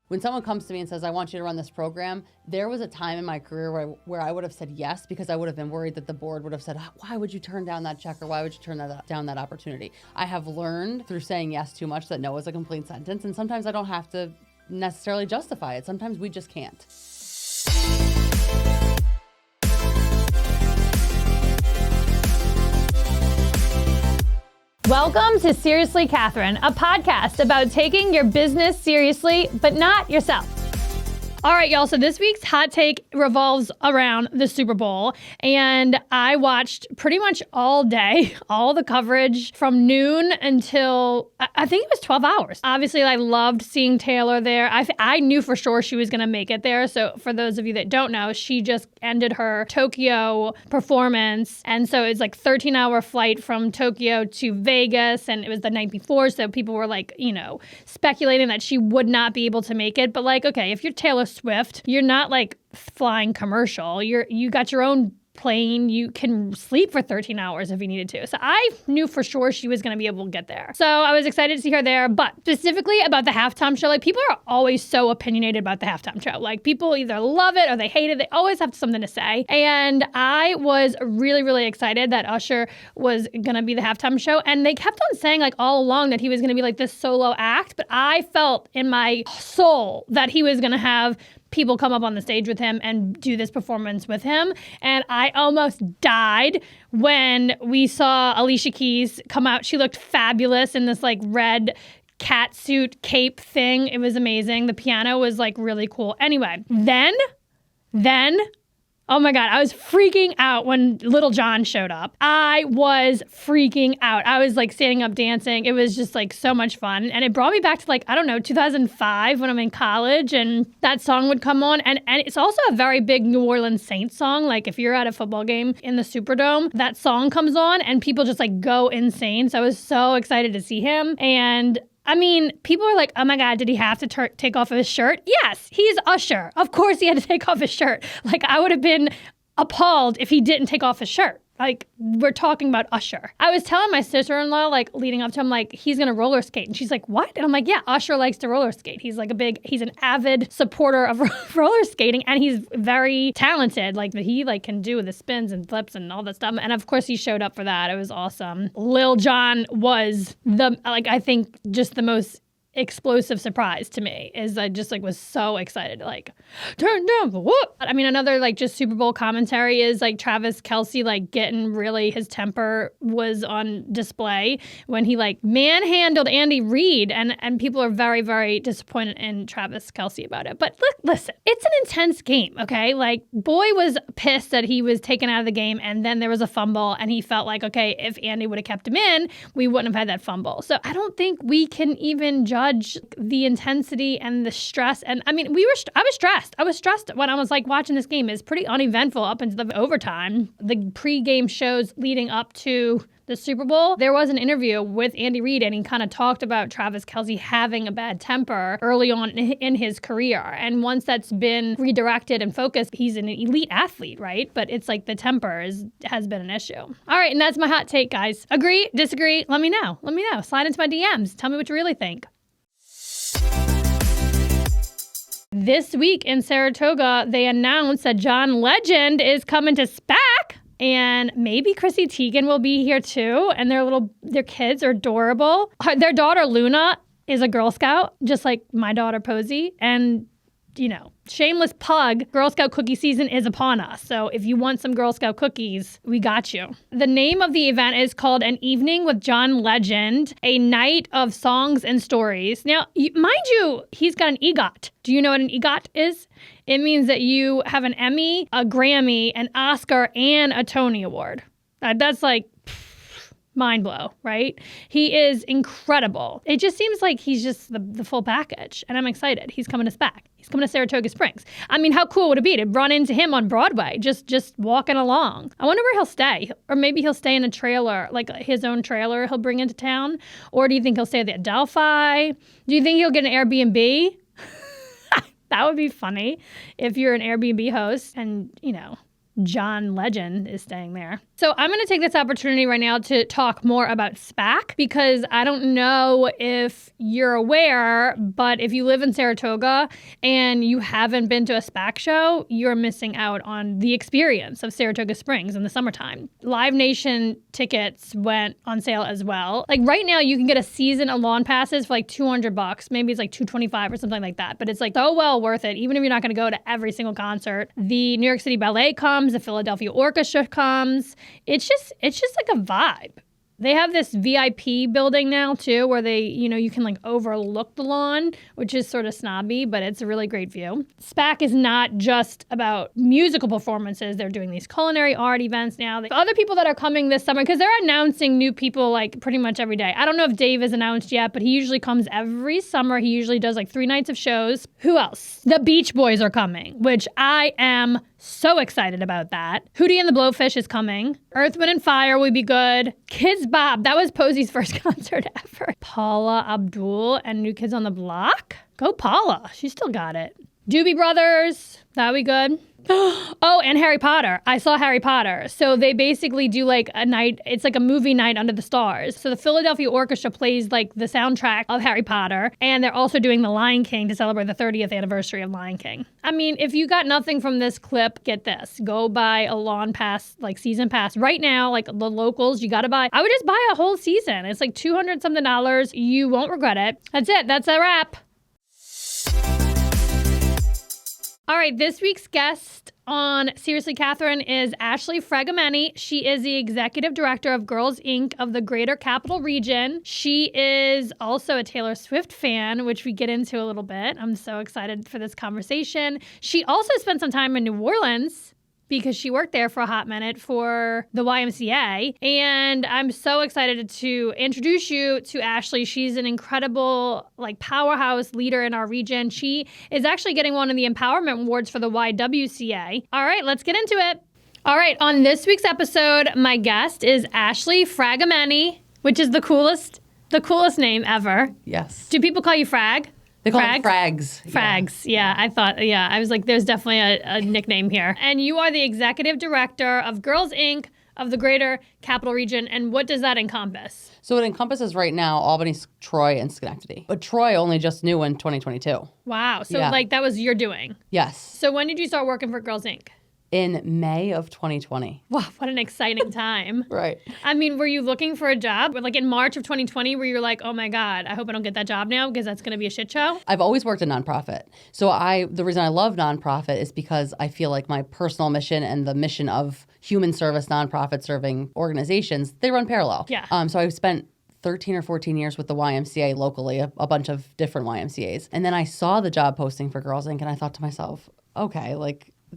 When someone comes to me and says, I want you to run this program, there was a time in my career where I would have said yes, because I would have been worried that the board would have said, why would you turn down that check, or why would you turn down that opportunity? I have learned through saying yes too much that no is a complete sentence, and sometimes I don't have to necessarily justify it. Sometimes we just can't. Welcome to Seriously Catherine, a podcast about taking your business seriously, but not yourself. All right, y'all. So this week's hot take revolves around the Super Bowl. And I watched pretty much all day, all the coverage from noon until I think it was 12 hours. Obviously, I loved seeing Taylor there. I knew for sure she was going to make it there. So for those of you that don't know, she just ended her Tokyo performance. And so it's like 13-hour flight from Tokyo to Vegas. And it was the night before. So people were like, speculating that she would not be able to make it. But like, okay, if you're Taylor Swift, you're not like flying commercial. You got your own plane. You can sleep for 13 hours if you needed to. So I knew for sure she was going to be able to get there. So I was excited to see her there. But specifically about the halftime show, like people are always so opinionated about the halftime show. Like people either love it or they hate it. They always have something to say. And I was really, really excited that Usher was going to be the halftime show. And they kept on saying like all along that he was going to be like this solo act. But I felt in my soul that he was going to have people come up on the stage with him and do this performance with him. And I almost died when we saw Alicia Keys come out. She looked fabulous in this like red catsuit cape thing. It was amazing. The piano was like really cool. Anyway, then, oh my God, I was freaking out when Little John showed up. I was freaking out. I was like standing up dancing. It was just like so much fun. And it brought me back to like, 2005 when I'm in college and that song would come on. And it's also a very big New Orleans Saints song. Like if you're at a football game in the Superdome, that song comes on and people just like go insane. So I was so excited to see him. And people are like, oh my God, did he have to take off his shirt? Yes, he's Usher. Of course he had to take off his shirt. Like, I would have been appalled if he didn't take off his shirt. Like, we're talking about Usher. I was telling my sister-in-law, like, leading up to him, like, he's going to roller skate. And she's like, what? And I'm like, yeah, Usher likes to roller skate. He's an avid supporter of roller skating, and he's very talented. Like, he, like, can do the spins and flips and all that stuff. And, of course, he showed up for that. It was awesome. Lil Jon was I think just the most explosive surprise to me. Is I just like was so excited, like turn down the whoop. Another like just Super Bowl commentary is like Travis Kelce like getting really, his temper was on display when he like manhandled Andy Reid, and people are very, very disappointed in Travis Kelce about it. But listen, it's an intense game, okay? Like Boy was pissed that he was taken out of the game and then there was a fumble and he felt like, okay, if Andy would have kept him in, we wouldn't have had that fumble. So I don't think we can even judge the intensity and the stress. And I was stressed. I was stressed when I was like watching this game. It's pretty uneventful up into the overtime. The pre-game shows leading up to the Super Bowl, there was an interview with Andy Reid and he kind of talked about Travis Kelce having a bad temper early on in his career. And once that's been redirected and focused, he's an elite athlete, right? But it's like the temper has been an issue. All right, and that's my hot take, guys. Agree? Disagree? Let me know. Slide into my DMs. Tell me what you really think. This week in Saratoga, they announced that John Legend is coming to SPAC, and maybe Chrissy Teigen will be here too. And their kids are adorable. Their daughter Luna is a Girl Scout, just like my daughter Posey. And shameless plug, Girl Scout cookie season is upon us. So if you want some Girl Scout cookies, we got you. The name of the event is called An Evening with John Legend, a night of songs and stories. Now, mind you, he's got an EGOT. Do you know what an EGOT is? It means that you have an Emmy, a Grammy, an Oscar, and a Tony Award. That's like mind blow, right? He is incredible. It just seems like he's just the full package, and I'm excited. He's coming to SPAC. He's coming to Saratoga Springs. How cool would it be to run into him on Broadway, just walking along? I wonder where he'll stay. Or maybe he'll stay in a trailer, like his own trailer he'll bring into town. Or do you think he'll stay at the Adelphi? Do you think he'll get an Airbnb? That would be funny if you're an Airbnb host and, John Legend is staying there. So I'm going to take this opportunity right now to talk more about SPAC, because I don't know if you're aware, but if you live in Saratoga and you haven't been to a SPAC show, you're missing out on the experience of Saratoga Springs in the summertime. Live Nation tickets went on sale as well. Like right now you can get a season of lawn passes for like $200. Maybe it's like $225 or something like that. But it's like so well worth it, even if you're not going to go to every single concert. The New York City Ballet comes, the Philadelphia Orchestra comes. It's just like a vibe. They have this VIP building now too, where you can like overlook the lawn, which is sort of snobby, but it's a really great view. SPAC is not just about musical performances. They're doing these culinary art events now. The other people that are coming this summer, because they're announcing new people like pretty much every day. I don't know if Dave is announced yet, but he usually comes every summer. He usually does like 3 nights of shows. Who else? The Beach Boys are coming, which I am so excited about that. Hootie and the Blowfish is coming. Earth, Wind, and Fire will be good. Kids Bob, that was Posey's first concert ever. Paula Abdul and New Kids on the Block. Go Paula, she still got it. Doobie Brothers, that'll be good. Oh, and Harry Potter. I saw Harry Potter. So they basically do like a night, it's like a movie night under the stars. So the Philadelphia Orchestra plays like the soundtrack of Harry Potter, and they're also doing The Lion King to celebrate the 30th anniversary of Lion King. I mean, if you got nothing from this clip, get this. Go buy a lawn pass, like season pass. Right now, like the locals, you gotta buy. I would just buy a whole season. It's like $200 something. You won't regret it. That's it. That's a wrap. All right, this week's guest on Seriously Catherine is Ashli Fragomeni. She is the executive director of Girls Inc. of the Greater Capital Region. She is also a Taylor Swift fan, which we get into a little bit. I'm so excited for this conversation. She also spent some time in New Orleans because she worked there for a hot minute for the YMCA. And I'm so excited to introduce you to Ashli. She's an incredible powerhouse leader in our region. She is actually getting one of the empowerment awards for the YWCA. All right, let's get into it. All right, on this week's episode, my guest is Ashli Fragomeni, which is the coolest name ever. Yes. Do people call you Frag? They call it Frags. Frags, yeah. I was like, there's definitely a nickname here. And you are the executive director of Girls Inc. of the Greater Capital Region. And what does that encompass? So it encompasses right now Albany, Troy, and Schenectady. But Troy only just knew in 2022. Wow. So that was your doing? Yes. So when did you start working for Girls Inc.? In May of 2020. Wow, what an exciting time. Right. I mean, were you looking for a job? Like in March of 2020, where you were like, oh my God, I hope I don't get that job now because that's going to be a shit show? I've always worked in nonprofit. So the reason I love nonprofit is because I feel like my personal mission and the mission of human service nonprofit serving organizations, they run parallel. Yeah. So I spent 13 or 14 years with the YMCA locally, a bunch of different YMCAs. And then I saw the job posting for Girls Inc. and I thought to myself, okay,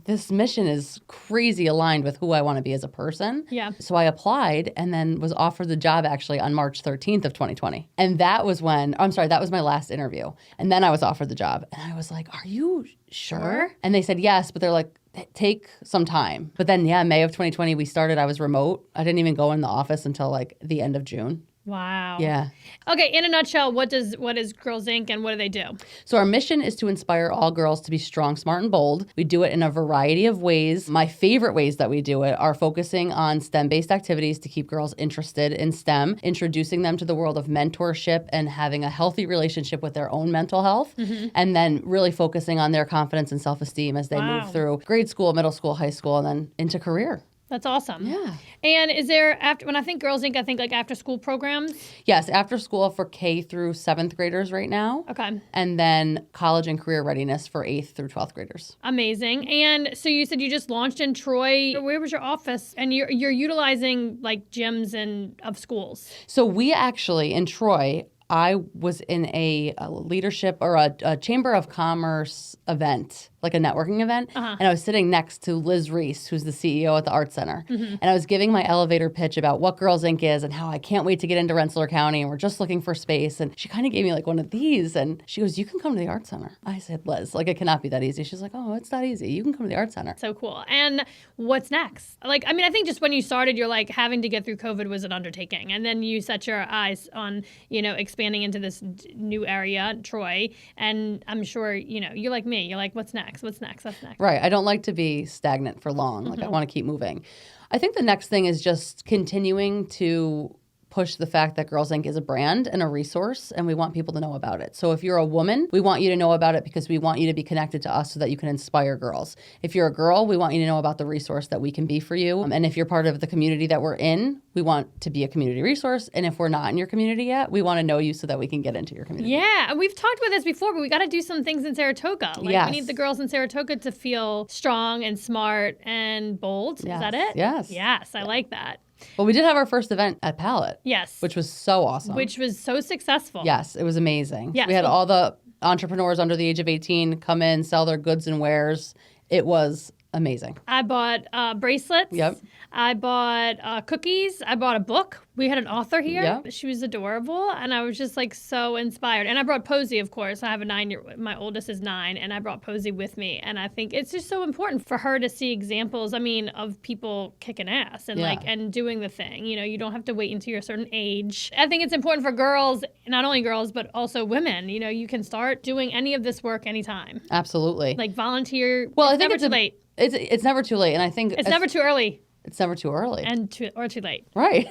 this mission is crazy aligned with who I want to be as a person. Yeah. So I applied and then was offered the job actually on March 13th of 2020. And that was that was my last interview. And then I was offered the job. And I was like, are you sure? And they said yes, but they're like, take some time. But then, May of 2020, we started. I was remote. I didn't even go in the office until the end of June. Wow. Yeah. Okay, in a nutshell, what is Girls Inc. and what do they do? So our mission is to inspire all girls to be strong, smart, and bold. We do it in a variety of ways. My favorite ways that we do it are focusing on STEM-based activities to keep girls interested in STEM, introducing them to the world of mentorship and having a healthy relationship with their own mental health, and then really focusing on their confidence and self-esteem as they move through grade school, middle school, high school, and then into career. That's awesome. Yeah. And is there, when I think Girls Inc., I think after school programs? Yes, after school for K through 7th graders right now. Okay. And then college and career readiness for 8th through 12th graders. Amazing. And so you said you just launched in Troy. Where was your office? And you're utilizing gyms of schools. So we actually, in Troy, I was in a leadership or a Chamber of Commerce event, like a networking event, and I was sitting next to Liz Reese, who's the CEO at the Art Center, and I was giving my elevator pitch about what Girls Inc. is and how I can't wait to get into Rensselaer County, and we're just looking for space, and she kind of gave me one of these, and she goes, you can come to the Art Center. I said, Liz, it cannot be that easy. She's like, oh, it's that easy. You can come to the Art Center. So cool. And what's next? I think just when you started, you're having to get through COVID was an undertaking, and then you set your eyes on, expanding into this new area, Troy, and I'm sure, you're like me. You're like, what's next? next? What's next? What's next? Right. I don't like to be stagnant for long. Like, I want to keep moving. I think the next thing is just continuing to push the fact that Girls Inc. is a brand and a resource, and we want people to know about it. So if you're a woman, we want you to know about it because we want you to be connected to us so that you can inspire girls. If you're a girl, we want you to know about the resource that we can be for you. And if you're part of the community that we're in, we want to be a community resource. And if we're not in your community yet, we want to know you so that we can get into your community. Yeah, and we've talked about this before, but we got to do some things in Saratoga. Like, Yes. we need the girls in Saratoga to feel strong and smart and bold. Yes. Is that it? Yes. Yes, I like that. Well, we did have our first event at Palette. Yes. Which was so awesome. Which was so successful. Yes, it was amazing. Yes. We had all the entrepreneurs under the age of 18 come in, sell their goods and wares. It was amazing. I bought bracelets. Yep. I bought cookies. I bought a book. We had an author here. Yep. She was adorable, and I was just like so inspired. And I brought Posey, of course. I have a 9-year. My oldest is 9, and I brought Posey with me. And I think it's just so important for her to see examples. I mean, of people kicking ass and and doing the thing. You know, you don't have to wait until you're a certain age. I think it's important for girls, not only girls but also women. You know, you can start doing any of this work anytime. Absolutely. Like volunteer. Well, it's I think never too late. It's never too late, and I think It's never too early. It's never too early. And too late. Right.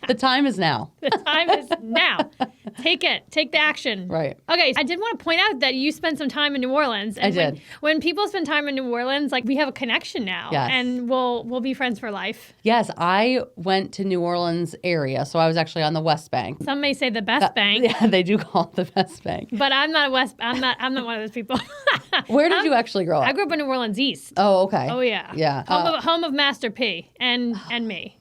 The time is now. The time is now. Take it. Take the action. Right. Okay. I did want to point out that you spent some time in New Orleans. And I did. When people spend time in New Orleans, like, we have a connection now. Yes. And we'll be friends for life. Yes, I went to New Orleans area, so I was actually on the West Bank. Some may say the best bank. Yeah, they do call it the West Bank. But I'm not I'm not one of those people. Where did you actually grow up? I grew up in New Orleans East. Oh, okay. Oh yeah. Yeah. Home of Master P and me.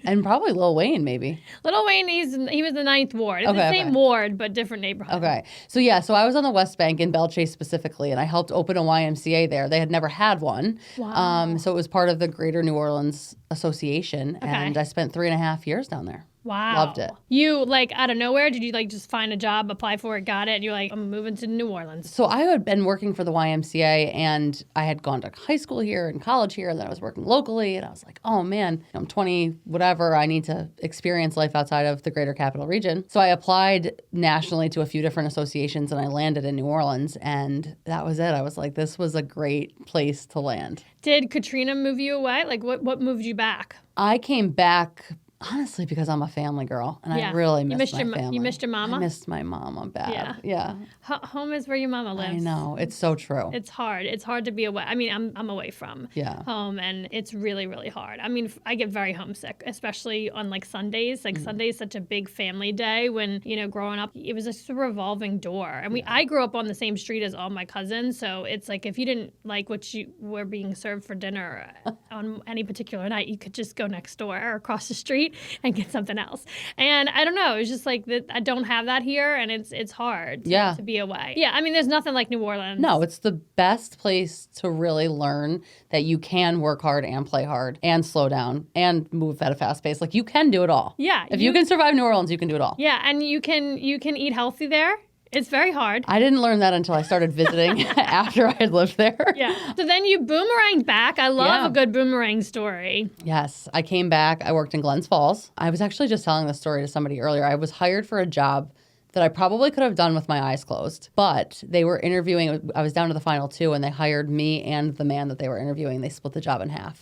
And probably Lil Wayne, maybe. Little Wayne, he was the 9th ward. It's the same ward, but different neighborhood. Okay. So I was on the West Bank in Belchase specifically, and I helped open a YMCA there. They had never had one. Wow. So it was part of the Greater New Orleans Association, and I spent 3.5 years down there. Wow. Loved it. You, like, out of nowhere, did you, like, just find a job, apply for it, got it, and you're like, I'm moving to New Orleans? So I had been working for the YMCA, and I had gone to high school here and college here, and then I was working locally, and I was like, oh man, I'm 20, whatever, I need to experience life outside of the Greater Capital Region. So I applied nationally to a few different associations, and I landed in New Orleans, and that was it. I was like, this was a great place to land. Did Katrina move you away? Like, what moved you back? I came back honestly because I'm a family girl, and I really miss my family. You missed your mama? I missed my mama bad. Yeah. Home is where your mama lives. I know. It's so true. It's hard. It's hard to be away. I mean, I'm away from home, and it's really, really hard. I mean, I get very homesick, especially on, like, Sundays. Like, Sunday is such a big family day when, you know, growing up, it was just a revolving door. And I grew up on the same street as all my cousins, so it's like if you didn't like what you were being served for dinner on any particular night, you could just go next door or across the street and get something else. And I don't know, it's just like that. I don't have that here, and it's hard to be away. Yeah, I mean, there's nothing like New Orleans. No, it's the best place to really learn that you can work hard and play hard and slow down and move at a fast pace. Like, you can do it all. Yeah. If you can survive New Orleans, you can do it all. Yeah, and you can eat healthy there. It's very hard. I didn't learn that until I started visiting after I had lived there. Yeah. So then you boomeranged back. I love a good boomerang story. Yes. I came back. I worked in Glens Falls. I was actually just telling this story to somebody earlier. I was hired for a job that I probably could have done with my eyes closed, but they were interviewing. I was down to the final 2, and they hired me and the man that they were interviewing. They split the job in half.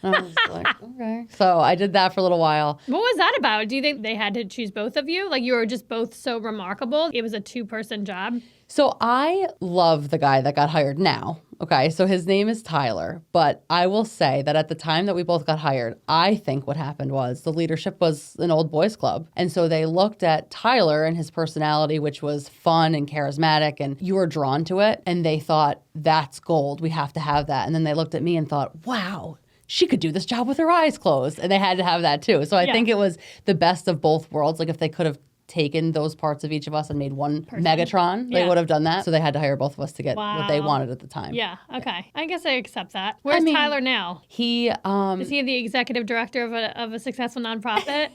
And I was like, okay. So I did that for a little while. What was that about? Do you think they had to choose both of you? Like, you were just both so remarkable? It was a 2-person job? So I love the guy that got hired now. Okay, so his name is Tyler. But I will say that at the time that we both got hired, I think what happened was the leadership was an old boys club. And so they looked at Tyler and his personality, which was fun and charismatic, and you were drawn to it. And they thought, that's gold. We have to have that. And then they looked at me and thought, wow, she could do this job with her eyes closed. And they had to have that too. So I think it was the best of both worlds. Like, if they could have taken those parts of each of us and made one Megatron, they would have done that. So they had to hire both of us to get what they wanted at the time. Yeah. Okay. I guess I accept that. Where's Tyler now? He is he the executive director of a successful nonprofit?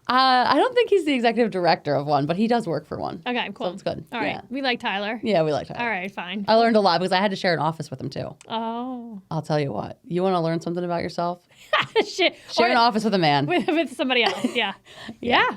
I don't think he's the executive director of one, but he does work for one. Okay, cool. So it's good. All right. Yeah. We like Tyler. Yeah, we like Tyler. All right, fine. I learned a lot because I had to share an office with him too. Oh. I'll tell you what. You want to learn something about yourself? Shit. Share an office with a man. With somebody else. Yeah. Yeah.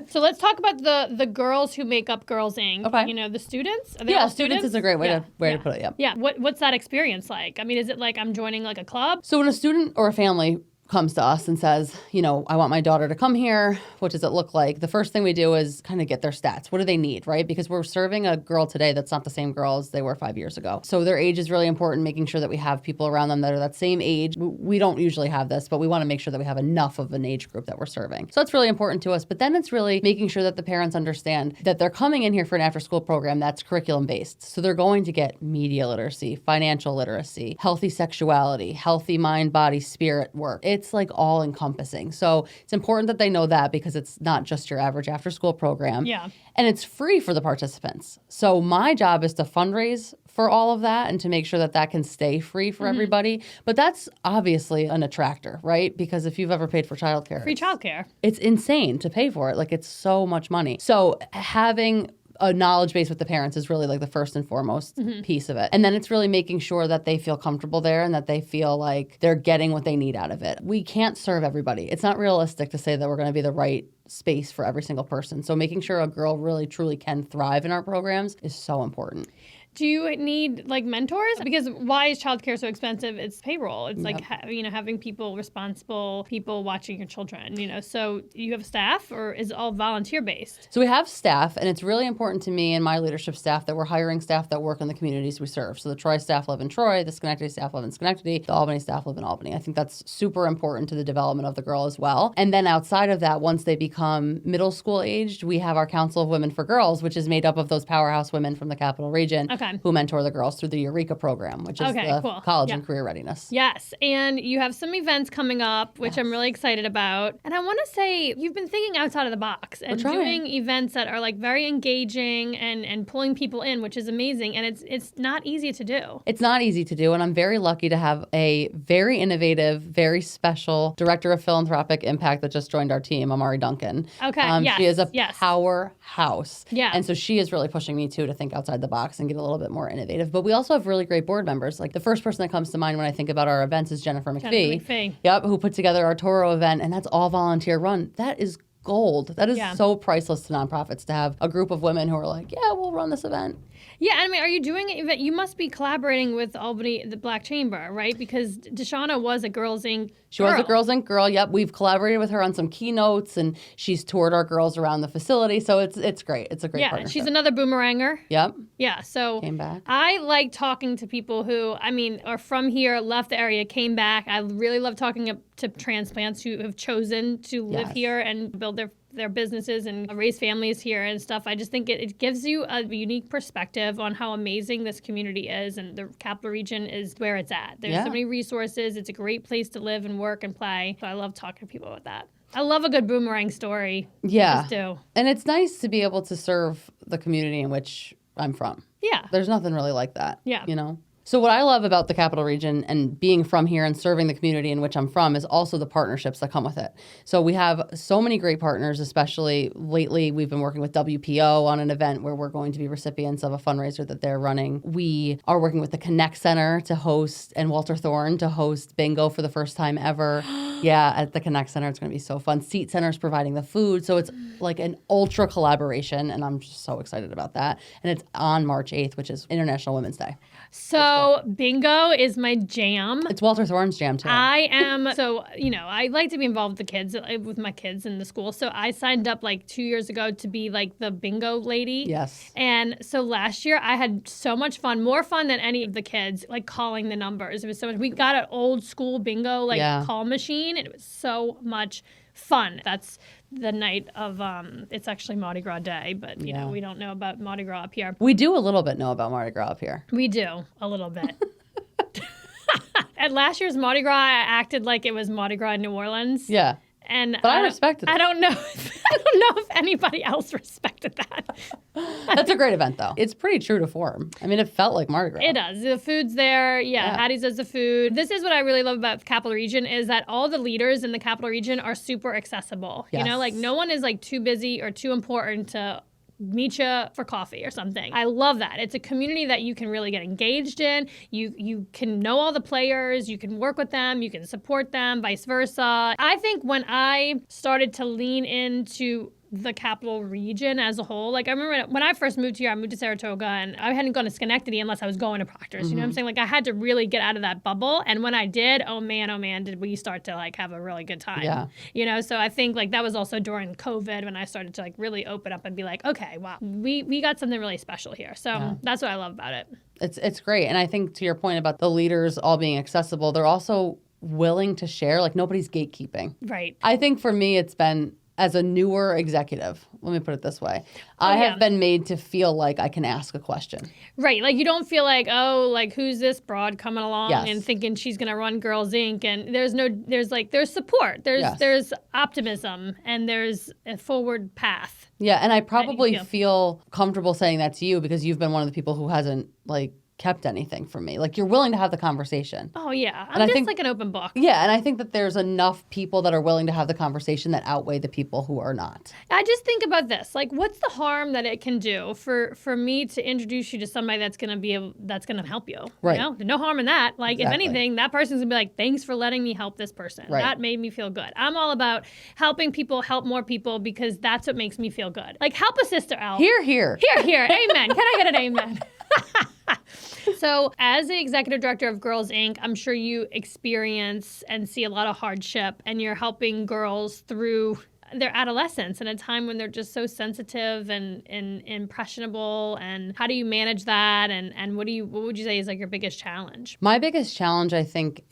So let's talk about the girls who make up Girls Inc. Okay. You know, the students. Are they Yeah, all students is a great way to put it. Yeah. Yeah. What's that experience like? I mean, is it like I'm joining like a club? So when a student or a family comes to us and says, you know, I want my daughter to come here, what does it look like? The first thing we do is kind of get their stats. What do they need, right? Because we're serving a girl today that's not the same girl as they were 5 years ago. So their age is really important, making sure that we have people around them that are that same age. We don't usually have this, but we want to make sure that we have enough of an age group that we're serving. So that's really important to us. But then it's really making sure that the parents understand that they're coming in here for an after-school program that's curriculum-based. So they're going to get media literacy, financial literacy, healthy sexuality, healthy mind, body, spirit work. It's like all encompassing. So it's important that they know that because it's not just your average after school program. Yeah. And it's free for the participants. So my job is to fundraise for all of that and to make sure that that can stay free for everybody. But that's obviously an attractor, right? Because if you've ever paid for childcare, Free childcare. it's insane to pay for it. Like it's so much money. So having a knowledge base with the parents is really like the first and foremost piece of it. And then it's really making sure that they feel comfortable there and that they feel like they're getting what they need out of it. We can't serve everybody. It's not realistic to say that we're going to be the right space for every single person. So making sure a girl really truly can thrive in our programs is so important. Do you need like mentors? Because why is childcare so expensive? It's payroll. It's like, having people responsible, people watching your children, so you have staff or is it all volunteer based? So we have staff, and it's really important to me and my leadership staff that we're hiring staff that work in the communities we serve. So the Troy staff live in Troy, the Schenectady staff live in Schenectady, the Albany staff live in Albany. I think that's super important to the development of the girl as well. And then outside of that, once they become middle school aged, we have our Council of Women for Girls, which is made up of those powerhouse women from the Capital Region. Who mentor the girls through the Eureka program, which is the college and career readiness. Yes. And you have some events coming up, which I'm really excited about. And I want to say you've been thinking outside of the box and doing events that are like very engaging and pulling people in, which is amazing. And it's not easy to do. It's not easy to do. And I'm very lucky to have a very innovative, very special director of philanthropic impact that just joined our team, Amari Duncan. Okay. She is a powerhouse. Yeah. And so she is really pushing me too to think outside the box and get a little bit more innovative. But we also have really great board members. Like the first person that comes to mind when I think about our events is Jennifer McPhee. Yep, who put together our Toro event, and that's all volunteer run. That is gold. That is so priceless to nonprofits to have a group of women who are like, yeah, we'll run this event. Yeah, I mean, are you doing it? You must be collaborating with Albany, the Black Chamber, right? Because Deshauna was a Girls Inc. She was a Girls Inc. girl. Yep, we've collaborated with her on some keynotes, and she's toured our girls around the facility. So it's great. It's a great partnership. She's another boomeranger. Yep. Yeah. So came back. I like talking to people who, are from here, left the area, came back. I really love talking to transplants who have chosen to live here and build their businesses and raise families here and stuff. I just think it gives you a unique perspective on how amazing this community is, and the Capital Region is where it's at. There's so many resources. It's a great place to live and work and play. So I love talking to people about that. I love a good boomerang story. Yeah. I just do. And it's nice to be able to serve the community in which I'm from. Yeah. There's nothing really like that. Yeah. So what I love about the Capital Region and being from here and serving the community in which I'm from is also the partnerships that come with it. So we have so many great partners, especially lately we've been working with WPO on an event where we're going to be recipients of a fundraiser that they're running. We are working with the Connect Center to host, and Walter Thorne to host bingo for the first time ever. At the Connect Center. It's going to be so fun. Seat Center is providing the food. So it's like an ultra collaboration, and I'm just so excited about that. And it's on March 8th, which is International Women's Day. So bingo is my jam. It's Walter Thorne's jam too. I am, I like to be involved with the kids, with my kids in the school. So I signed up like 2 years ago to be like the bingo lady. Yes. And so last year I had so much fun, more fun than any of the kids, like calling the numbers. It was so much. We got an old school bingo call machine, and it was so much fun. That's the night of, it's actually Mardi Gras Day, but you know, we don't know about Mardi Gras up here. We do a little bit know about Mardi Gras up here. We do, a little bit. At last year's Mardi Gras, I acted like it was Mardi Gras in New Orleans. Yeah. But I respected it. I don't know if anybody else respected that. That's a great event, though. It's pretty true to form. I mean, it felt like Mardi Gras. It does. The food's there. Yeah. Hattie's does the food. This is what I really love about the Capital Region is that all the leaders in the Capital Region are super accessible. Yes. You know, like no one is like too busy or too important to meet you for coffee or something. I love that. It's a community that you can really get engaged in. You can know all the players, you can work with them, you can support them, vice versa. I think when I started to lean into the Capital Region as a whole. Like I remember when I first moved here, I moved to Saratoga and I hadn't gone to Schenectady unless I was going to Proctor's. You know what I'm saying? Like I had to really get out of that bubble. And when I did, oh man, did we start to like have a really good time. Yeah. You know, so I think like that was also during COVID when I started to like really open up and be like, okay, wow, we got something really special here. So that's what I love about it. It's great. And I think to your point about the leaders all being accessible, they're also willing to share. Like nobody's gatekeeping. Right. I think for me, it's been as a newer executive, let me put it this way. I have been made to feel like I can ask a question. Right. Like you don't feel like, oh, like who's this broad coming along Yes. and thinking she's going to run Girls Inc. And there's support. There's optimism and there's a forward path. Yeah. And I probably feel comfortable saying that to you because you've been one of the people who hasn't like kept anything from me. Like you're willing to have the conversation. Oh yeah. And I think like an open book. Yeah. And I think that there's enough people that are willing to have the conversation that outweigh the people who are not. I just think about this. Like what's the harm that it can do for me to introduce you to somebody that's going to help you? Right. You know? No harm in that. Like if Exactly. anything, that person's going to be like, thanks for letting me help this person. Right. That made me feel good. I'm all about helping people help more people because that's what makes me feel good. Like help a sister out. Here. Here. Amen. Can I get an amen? So as the executive director of Girls Inc., I'm sure you experience and see a lot of hardship and you're helping girls through their adolescence in a time when they're just so sensitive and impressionable. And how do you manage that? And what would you say is like your biggest challenge? My biggest challenge, I think,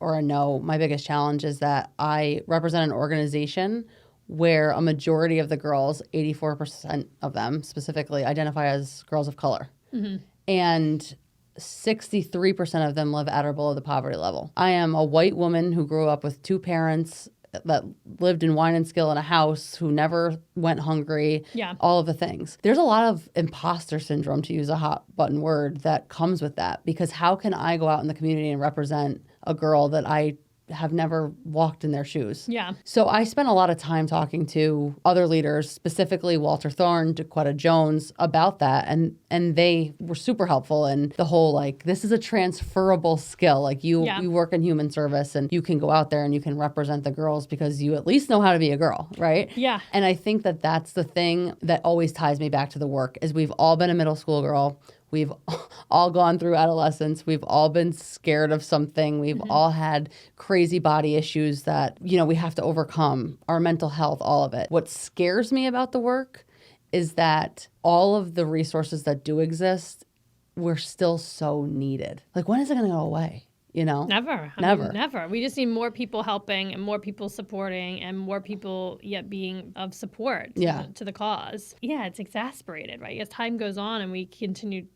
my biggest challenge is that I represent an organization where a majority of the girls, 84% of them specifically, identify as girls of color. Mm-hmm. And 63% of them live at or below the poverty level. I am a white woman who grew up with two parents that lived in wine and skill in a house, who never went hungry, all of the things. There's a lot of imposter syndrome, to use a hot button word, that comes with that. Because how can I go out in the community and represent a girl that I have never walked in their shoes? Yeah. So I spent a lot of time talking to other leaders, specifically Walter Thorne, DeQuetta Jones, about that. And they were super helpful. And the whole, like, this is a transferable skill. Like you work in human service and you can go out there and you can represent the girls because you at least know how to be a girl, right? Yeah. And I think that that's the thing that always ties me back to the work is we've all been a middle school girl. We've all gone through adolescence. We've all been scared of something. We've all had crazy body issues that, we have to overcome, our mental health, all of it. What scares me about the work is that all of the resources that do exist, we're still so needed. Like, when is it going to go away? Never. Never. Never. We just need more people helping and more people supporting and more people being of support to the cause. Yeah, it's exasperated, right? As time goes on and we continue,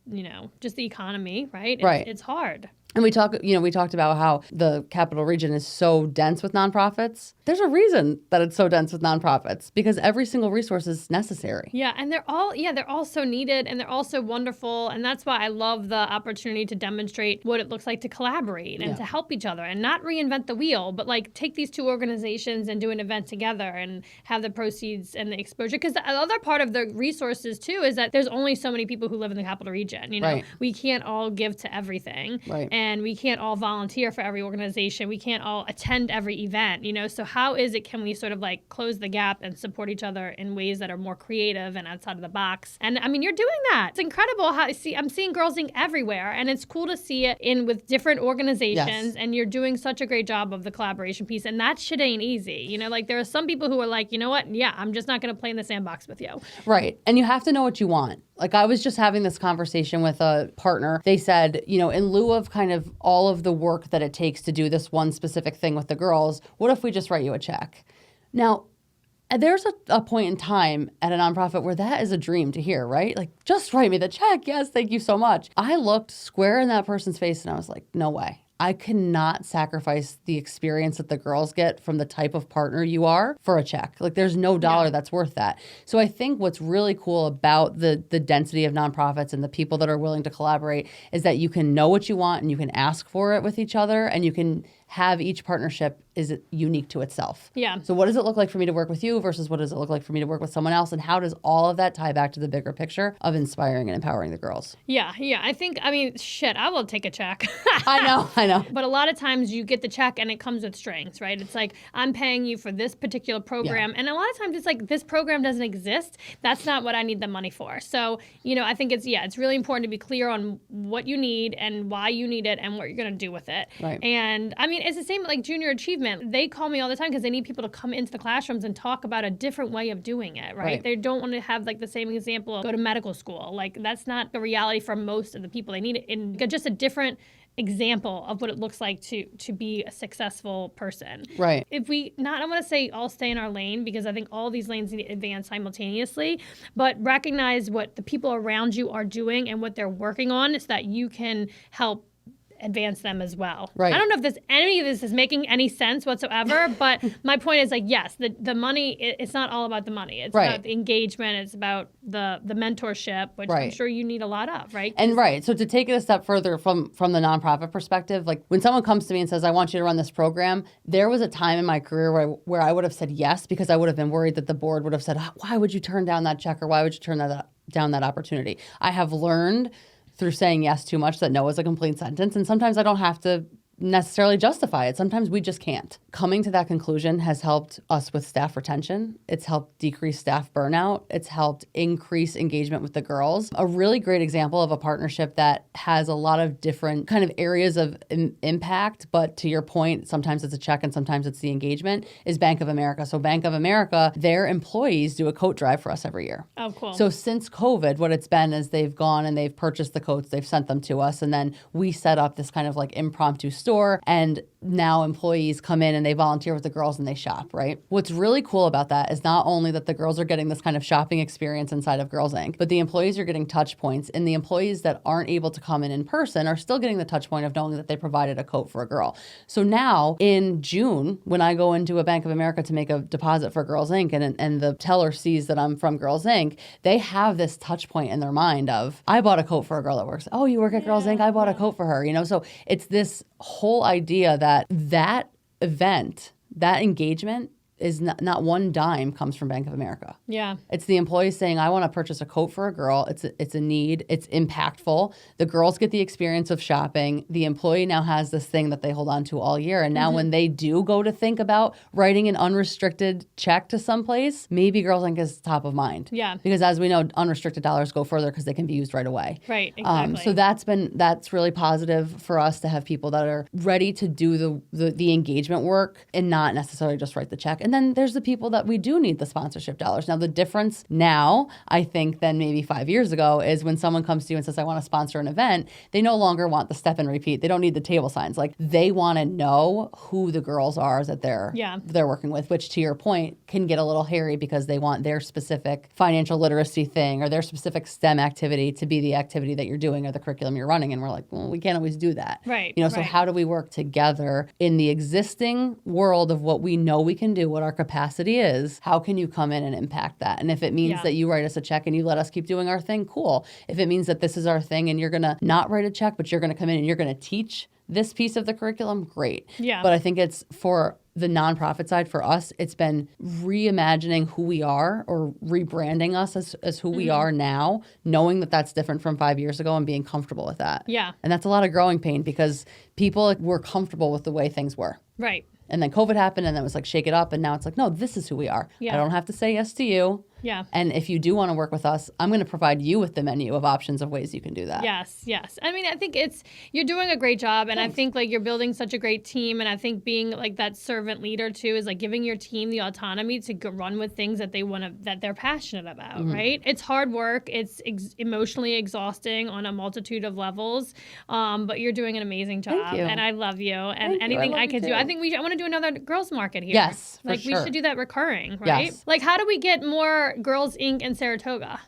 just the economy, right? It's hard. And we talked about how the Capital Region is so dense with nonprofits. There's a reason that it's so dense with nonprofits because every single resource is necessary. Yeah, and they're all so needed and they're all so wonderful. And that's why I love the opportunity to demonstrate what it looks like to collaborate and to help each other and not reinvent the wheel, but like take these two organizations and do an event together and have the proceeds and the exposure. Because the other part of the resources too is that there's only so many people who live in the Capital Region. Right. We can't all give to everything. Right. And we can't all volunteer for every organization. We can't all attend every event, So how can we sort of like close the gap and support each other in ways that are more creative and outside of the box? And I mean, you're doing that. It's incredible how I'm seeing Girls Inc. everywhere. And it's cool to see it with different organizations. Yes. And you're doing such a great job of the collaboration piece. And that shit ain't easy. Like there are some people who are like, you know what? Yeah, I'm just not going to play in the sandbox with you. Right. And you have to know what you want. Like I was just having this conversation with a partner. They said, in lieu of kind of all of the work that it takes to do this one specific thing with the girls, what if we just write you a check? Now, there's a point in time at a nonprofit where that is a dream to hear, right? Like, just write me the check. Yes, thank you so much. I looked square in that person's face and I was like, no way. I cannot sacrifice the experience that the girls get from the type of partner you are for a check. Like there's no dollar that's worth that. So I think what's really cool about the density of nonprofits and the people that are willing to collaborate is that you can know what you want and you can ask for it with each other, and you can have each partnership is unique to itself. Yeah. So what does it look like for me to work with you versus what does it look like for me to work with someone else? And how does all of that tie back to the bigger picture of inspiring and empowering the girls? Yeah. I mean, shit, I will take a check. I know. But a lot of times you get the check and it comes with strings, right? It's like, I'm paying you for this particular program. And a lot of times it's like, this program doesn't exist. That's not what I need the money for. So, I think it's really important to be clear on what you need and why you need it and what you're going to do with it. Right. And I mean, it's the same like junior achievement. They call me all the time because they need people to come into the classrooms and talk about a different way of doing it, right? They don't want to have like the same example of go to medical school. Like that's not the reality for most of the people. They need it in just a different example of what it looks like to be a successful person. Right. I want to say all stay in our lane because I think all these lanes need to advance simultaneously, but recognize what the people around you are doing and what they're working on so that you can help advance them as well. Right. I don't know if any of this is making any sense whatsoever, but my point is like, yes, the money, it's not all about the money. It's about the engagement. It's about the mentorship, which I'm sure you need a lot of, right? And so to take it a step further from the nonprofit perspective, like when someone comes to me and says, I want you to run this program, there was a time in my career where I would have said yes because I would have been worried that the board would have said, why would you turn down that check or why would you turn down that opportunity? I have learned through saying yes too much that no is a complete sentence. And sometimes I don't have to necessarily justify it. Sometimes we just can't. Coming to that conclusion has helped us with staff retention. It's helped decrease staff burnout. It's helped increase engagement with the girls. A really great example of a partnership that has a lot of different kind of areas of impact, but to your point, sometimes it's a check and sometimes it's the engagement, is Bank of America. So Bank of America, their employees do a coat drive for us every year. Oh, cool. So since COVID, what it's been is they've gone and they've purchased the coats, they've sent them to us, and then we set up this kind of like impromptu store, and now employees come in and they volunteer with the girls and they shop, right? What's really cool about that is not only that the girls are getting this kind of shopping experience inside of Girls Inc., but the employees are getting touch points, and the employees that aren't able to come in person are still getting the touch point of knowing that they provided a coat for a girl. So now in June, when I go into a Bank of America to make a deposit for Girls Inc. and the teller sees that I'm from Girls Inc., they have this touch point in their mind of, I bought a coat for a girl that works. Oh, you work at Girls Inc.? I bought a coat for her. So it's this whole idea that event, that engagement is not one dime comes from Bank of America. Yeah. It's the employees saying, I want to purchase a coat for a girl. It's a need. It's impactful. The girls get the experience of shopping. The employee now has this thing that they hold on to all year. And now when they do go to think about writing an unrestricted check to someplace, maybe Girls Inc. is top of mind. Yeah. Because as we know, unrestricted dollars go further because they can be used right away. Right, exactly. So that's really positive for us to have people that are ready to do the engagement work and not necessarily just write the check. And then there's the people that we do need the sponsorship dollars. Now, the difference now, I think, than maybe 5 years ago is when someone comes to you and says, I want to sponsor an event, they no longer want the step and repeat. They don't need the table signs. Like, they want to know who the girls are that they're working with, which, to your point, can get a little hairy because they want their specific financial literacy thing or their specific STEM activity to be the activity that you're doing or the curriculum you're running. And we're like, well, we can't always do that. Right. So how do we work together in the existing world of what we know we can do, what our capacity is? How can you come in and impact that? And if it means that you write us a check and you let us keep doing our thing, cool. If it means that this is our thing and you're going to not write a check, but you're going to come in and you're going to teach this piece of the curriculum, great. Yeah. But I think it's for the nonprofit side, for us, it's been reimagining who we are or rebranding us as who we are now, knowing that that's different from 5 years ago and being comfortable with that. Yeah. And that's a lot of growing pain because people were comfortable with the way things were. Right. And then COVID happened and then it was like, shake it up. And now it's like, no, this is who we are. Yeah. I don't have to say yes to you. Yeah. And if you do want to work with us, I'm going to provide you with the menu of options of ways you can do that. Yes, yes. I mean, I think you're doing a great job, and Thanks. I think like you're building such a great team, and I think being like that servant leader too is like giving your team the autonomy to run with things that that they're passionate about, right? It's hard work. It's emotionally exhausting on a multitude of levels, but you're doing an amazing job. Thank you. And I love you. And Thank you. anything I I love could you do, I too. think I want to do another girls market here. Yes, for like we sure. should do that recurring, right? Yes. Like how do we get more Girls Inc. in Saratoga?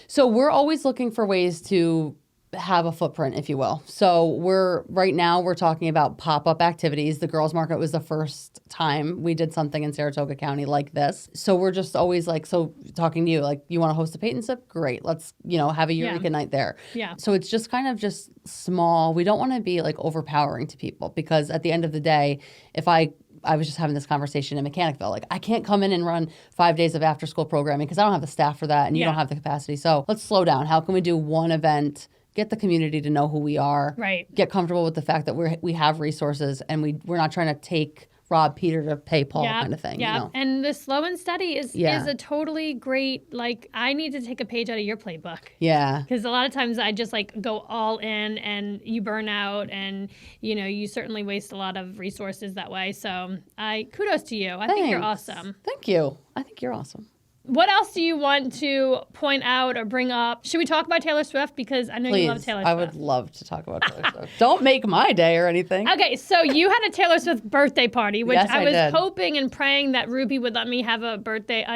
So we're always looking for ways to have a footprint, if you will. So right now we're talking about pop-up activities. The Girls Market was the first time we did something in Saratoga County like this. So we're just always like, so talking to you, like, you want to host a Peyton Sip? Great. Let's, have a Eureka night there. Yeah. So it's just kind of just small. We don't want to be like overpowering to people, because at the end of the day, if I was just having this conversation in Mechanicville. Like, I can't come in and run 5 days of after school programming because I don't have the staff for that and you don't have the capacity. So let's slow down. How can we do one event, get the community to know who we are, get comfortable with the fact that we have resources, and we're not trying to rob Peter to pay Paul kind of thing. Yeah. And the slow and steady is a totally great, like, I need to take a page out of your playbook. Yeah. Because a lot of times I just like go all in and you burn out, and, you certainly waste a lot of resources that way. So kudos to you. I think you're awesome. Thank you. I think you're awesome. What else do you want to point out or bring up? Should we talk about Taylor Swift? Because I know you love Taylor Swift. I would love to talk about Taylor Swift. Don't make my day or anything. Okay, so you had a Taylor Swift birthday party, which I was hoping and praying that Ruby would let me have a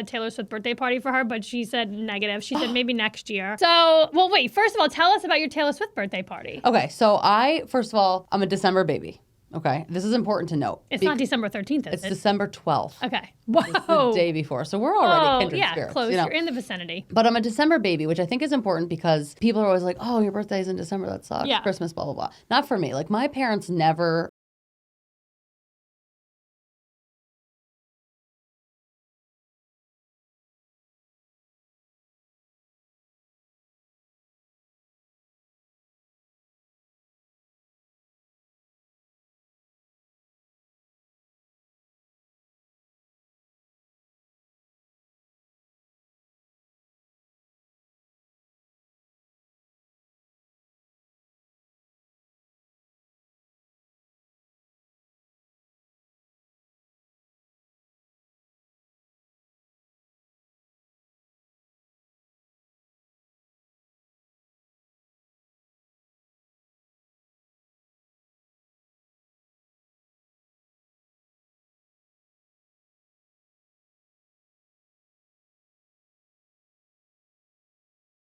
Taylor Swift birthday party for her, but she said negative. She said maybe next year. So, well, wait, first of all, tell us about your Taylor Swift birthday party. Okay, so I'm a December baby. Okay, this is important to note. It's not December 13th, is it? It's December 12th. Okay. Whoa. It's the day before. So we're already kindred spirits. Close. You're in the vicinity. But I'm a December baby, which I think is important because people are always like, oh, your birthday's in December. That sucks. Yeah. Christmas, blah, blah, blah. Not for me. Like, my parents never...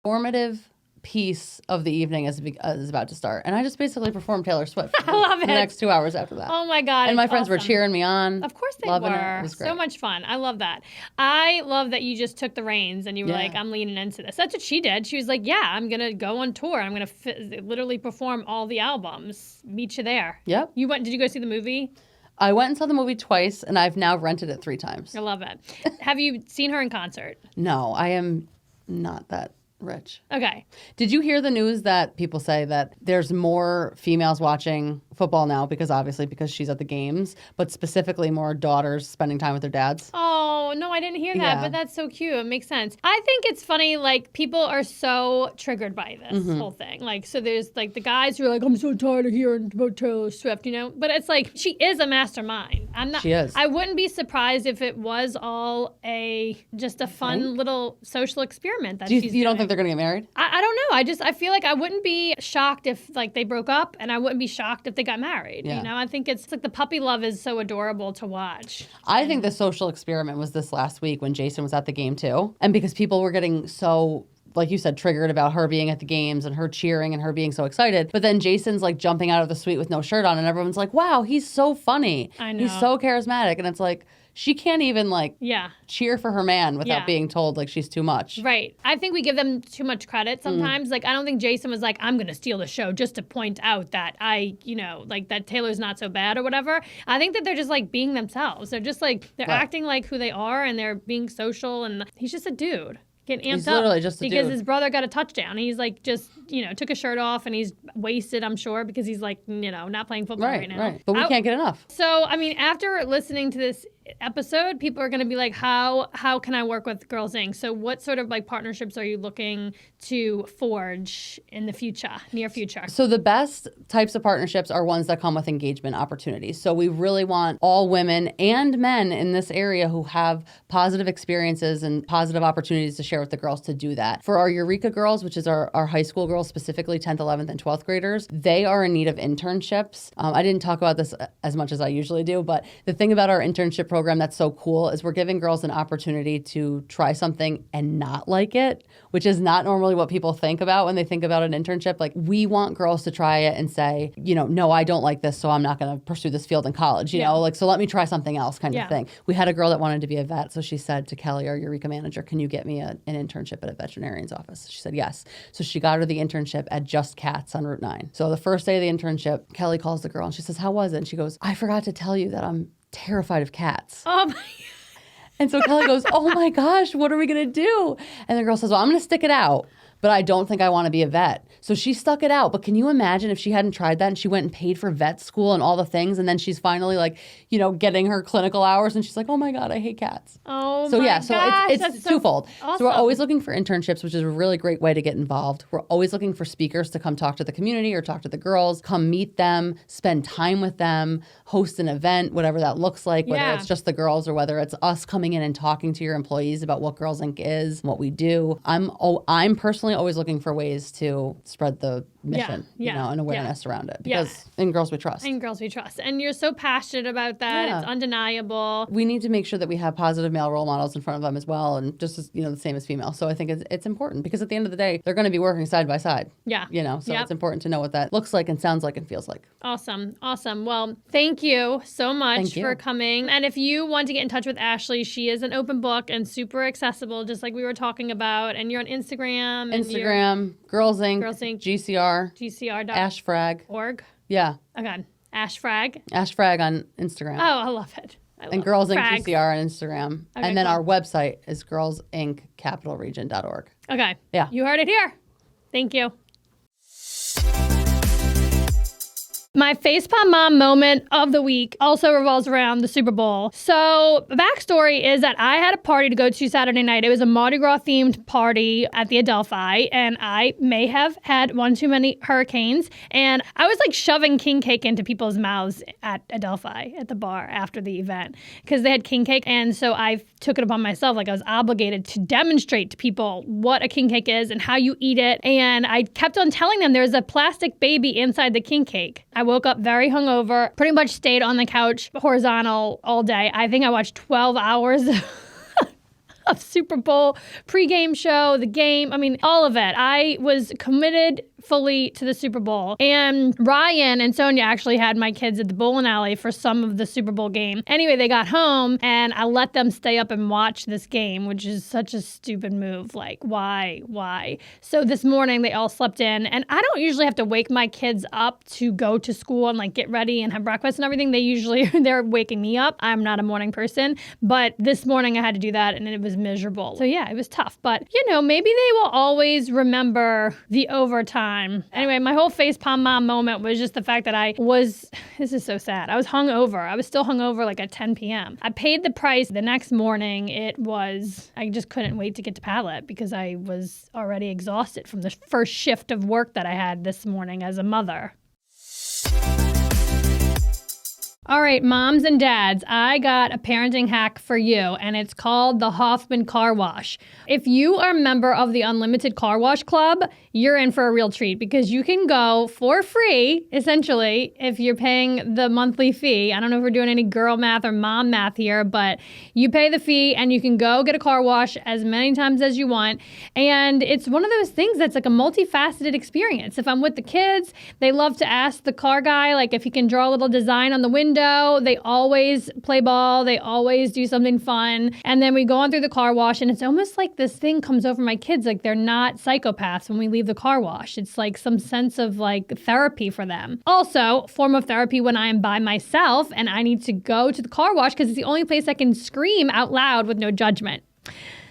Formative piece of the evening is about to start, and I just basically performed Taylor Swift. I love it. The next 2 hours after that. Oh my God! And my friends were cheering me on. Of course they were. It was great. So much fun. I love that. I love that you just took the reins and you were like, "I'm leaning into this." That's what she did. She was like, "Yeah, I'm gonna go on tour. I'm gonna literally perform all the albums. Meet you there." Yep. Did you go see the movie? I went and saw the movie twice, and I've now rented it 3 times. I love it. Have you seen her in concert? No, I am not that rich. Okay. Did you hear the news that people say that there's more females watching football now because she's at the games, but specifically more daughters spending time with their dads? Oh, no, I didn't hear that, but that's so cute. It makes sense. I think it's funny, like, people are so triggered by this whole thing. Like, so there's, like, the guys who are like, I'm so tired of hearing about Taylor Swift, But it's like, she is a mastermind. She is. I wouldn't be surprised if it was all just a fun little social experiment that she's doing. You don't think they're going to get married? I don't know. I feel like I wouldn't be shocked if, like, they broke up, and I wouldn't be shocked if they got married. Yeah. I think it's like the puppy love is so adorable to watch. I think the social experiment was this last week when Jason was at the game too. And because people were getting so, like you said, triggered about her being at the games and her cheering and her being so excited. But then Jason's like jumping out of the suite with no shirt on and everyone's like, wow, he's so funny. I know. He's so charismatic. And it's like, she can't even cheer for her man without being told like she's too much. Right. I think we give them too much credit sometimes. Like, I don't think Jason was like, I'm going to steal the show just to point out that that Taylor's not so bad or whatever. I think that they're just like being themselves. They're just like, they're acting like who they are and they're being social, and he's just a dude. Getting amped he's literally just a because dude. His brother got a touchdown. He's like just, took his shirt off and he's wasted, I'm sure, because he's like, not playing football right now. Right. But we can't get enough. So, I mean, after listening to this episode, people are going to be like, how can I work with Girls Inc? So what sort of like partnerships are you looking to forge in the near future? So the best types of partnerships are ones that come with engagement opportunities. So we really want all women and men in this area who have positive experiences and positive opportunities to share with the girls to do that. For our Eureka girls, which is our high school girls, specifically 10th, 11th, and 12th graders, they are in need of internships. I didn't talk about this as much as I usually do, but the thing about our internship program program that's so cool is we're giving girls an opportunity to try something and not like it, which is not normally what people think about when they think about an internship. Like, we want girls to try it and say, no, I don't like this, so I'm not going to pursue this field in college, you know, like, so let me try something else kind of thing. We had a girl that wanted to be a vet, so she said to Kelly, our Eureka manager, can you get me an internship at a veterinarian's office? She said yes. So she got her the internship at Just Cats on Route 9. So the first day of the internship, Kelly calls the girl and she says, how was it? And she goes, I forgot to tell you that I'm terrified of cats. Oh my God. And so Kelly goes, oh my gosh, what are we going to do? And the girl says, well, I'm going to stick it out, but I don't think I want to be a vet. So she stuck it out. But can you imagine if she hadn't tried that and she went and paid for vet school and all the things, and then she's finally like, getting her clinical hours, and she's like, oh my God, I hate cats. Oh so my yeah, so gosh, it's twofold. Awesome. So we're always looking for internships, which is a really great way to get involved. We're always looking for speakers to come talk to the community or talk to the girls, come meet them, spend time with them, host an event, whatever that looks like, whether it's just the girls or whether it's us coming in and talking to your employees about what Girls Inc. is, what we do. I'm personally always looking for ways to spread the mission, and awareness around it. Because in Girls We Trust. In Girls We Trust. And you're so passionate about that. Yeah. It's undeniable. We need to make sure that we have positive male role models in front of them as well, and just as, the same as female. So I think it's important because at the end of the day, they're going to be working side by side. Yeah. So it's important to know what that looks like and sounds like and feels like. Awesome. Well, thank you so much for coming. And if you want to get in touch with Ashli, she is an open book and super accessible, just like we were talking about. And you're on Instagram. Girls Inc. GCR. Ashfrag.org. Yeah. Okay. Ashfrag. Ashfrag on Instagram. Oh, I love it. And Girls Inc. GCR on Instagram. Okay, and then our website is girlsinccapitalregion.org. Okay. Yeah. You heard it here. Thank you. My facepalm mom moment of the week also revolves around the Super Bowl. So the backstory is that I had a party to go to Saturday night. It was a Mardi Gras themed party at the Adelphi, and I may have had one too many hurricanes. And I was like shoving king cake into people's mouths at Adelphi at the bar after the event because they had king cake. And so I took it upon myself, like I was obligated to demonstrate to people what a king cake is and how you eat it. And I kept on telling them there's a plastic baby inside the king cake. I woke up very hungover, pretty much stayed on the couch horizontal all day. I think I watched 12 hours of Super Bowl pregame show, the game. I mean, all of it. I was committed fully to the Super Bowl. And Ryan and Sonia actually had my kids at the bowling alley for some of the Super Bowl game. Anyway, they got home and I let them stay up and watch this game, which is such a stupid move. Like, why? So this morning they all slept in, and I don't usually have to wake my kids up to go to school and like get ready and have breakfast and everything. They're waking me up. I'm not a morning person, but this morning I had to do that and it was miserable. So yeah, it was tough, but maybe they will always remember the overtime. Anyway, my whole facepalm mom moment was just the fact that this is so sad. I was hungover. I was still hungover like at 10 p.m. I paid the price the next morning. I just couldn't wait to get to Pallet because I was already exhausted from the first shift of work that I had this morning as a mother. All right, moms and dads, I got a parenting hack for you, and it's called the Hoffman Car Wash. If you are a member of the Unlimited Car Wash Club, you're in for a real treat because you can go for free, essentially, if you're paying the monthly fee. I don't know if we're doing any girl math or mom math here, but you pay the fee and you can go get a car wash as many times as you want. And it's one of those things that's like a multifaceted experience. If I'm with the kids, they love to ask the car guy, like if he can draw a little design on the window. They always play ball. They always do something fun. And then we go on through the car wash, and it's almost like this thing comes over my kids, like they're not psychopaths when we leave the car wash. It's like some sense of like therapy for them. Also, form of therapy when I am by myself and I need to go to the car wash because it's the only place I can scream out loud with no judgment.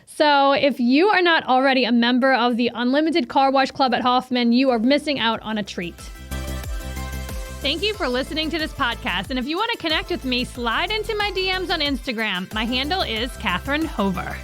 So if you are not already a member of the Unlimited Car Wash Club at Hoffman, you are missing out on a treat. Thank you for listening to this podcast. And if you want to connect with me, slide into my DMs on Instagram. My handle is Catherine Hover.